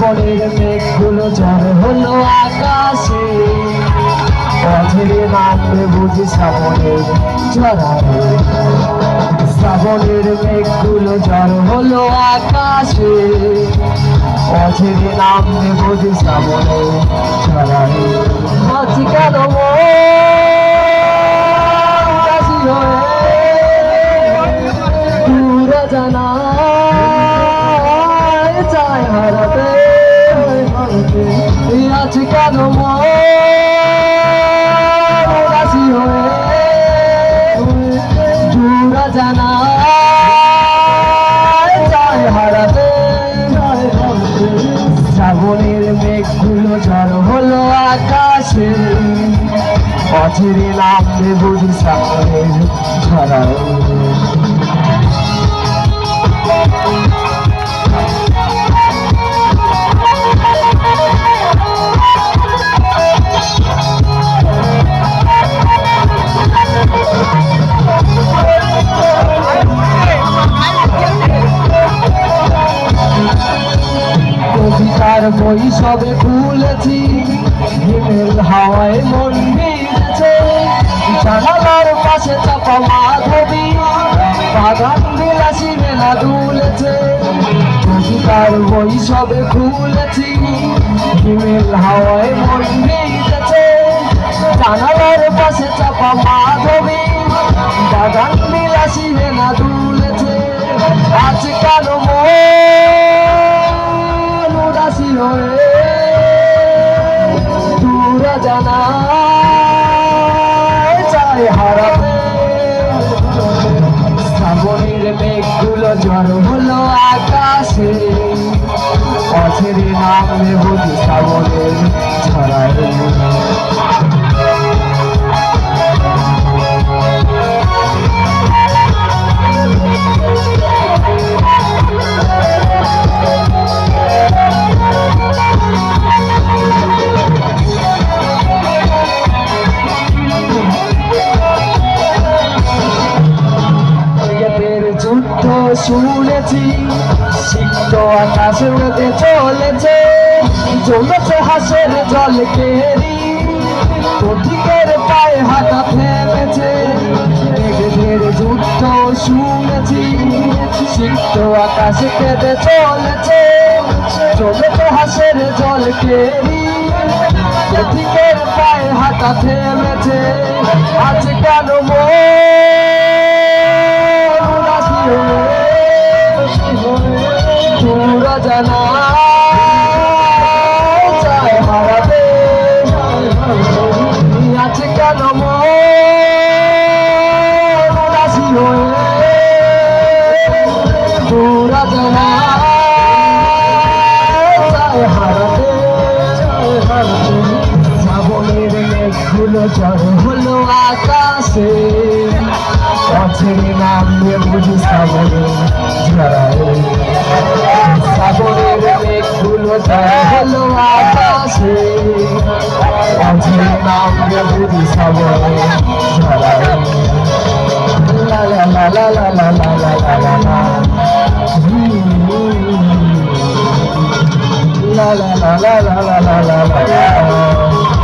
শ্রাবণের মেঘগুলো ঝড় হলো আকাশে, অঝরে নামবে বুঝি শ্রাবণের ঝরারে। শ্রাবণের মেঘগুলো ঝড় হলো আকাশে, অঝরে নামবে বুঝি শ্রাবণের ঝরারে। আছি কেন উদাসী হয়ে দূর জানা চাই হারাতে, আছি কেন উদাসী হয়ে দূর জানা চাই হারাতে। শ্রাবণের মেঘগুলো ঝড় হলো আকাশে, অঝরে নামবে বুঝি শ্রাবণের ঝরায়। কবিতার বই সবে খুলেছি, হিমেল হাওয়ায় মন ভিজেছে, জানালার পাশে চাপা মাধবী, বাগান বিলাসী মেলা দুলেছে। কবিতার বই সবে খুলেছি, হিমেল হাওয়ায় মন ভিজেছে, জানালার পাশে চাপা মাধবী, বাগান বিলাসী মেলা দুলেছে। আজ কেন উদাসী হয়ে দূর জানা চাই হারাতে। শ্রাবণের মেঘগুলো ঝড় হলো আকাশে, অঝরে নামবে বুঝি শ্রাবণের ঝরায়। যুদ্ধ শুনেছি, সিক্ত আকাশে উড়ে চলেছে, জ্বলেছে হাসের জল কেরি, পথিকের পায়ে হাঁটা থেমেছে। মেঘের যুদ্ধ শুনেছি, সিক্ত আকাশে কেঁদে চলেছে, জ্বলেছে হাসের জল কেরি, পথিকের পায়ে হাঁটা থেমেছে। আজ কেন দূর জানা চাই হারাতে। আছে কেন উদাসী হয়ে দূর জানা চাই হারাতে। শ্রাবণের মেঘগুলো ঝড় হলো আকাশে, অঝরে নামবে বুঝি শ্রাবণের ঝরায়। শ্রাবণের মেঘগুলো ঝড় হলো আকাশে, অঝরে নামবে বুঝি শ্রাবণের ঝরায়। লা লা লা লা লা লা লা লা লা লা, লা লা লা লা লা লা লা লা লা।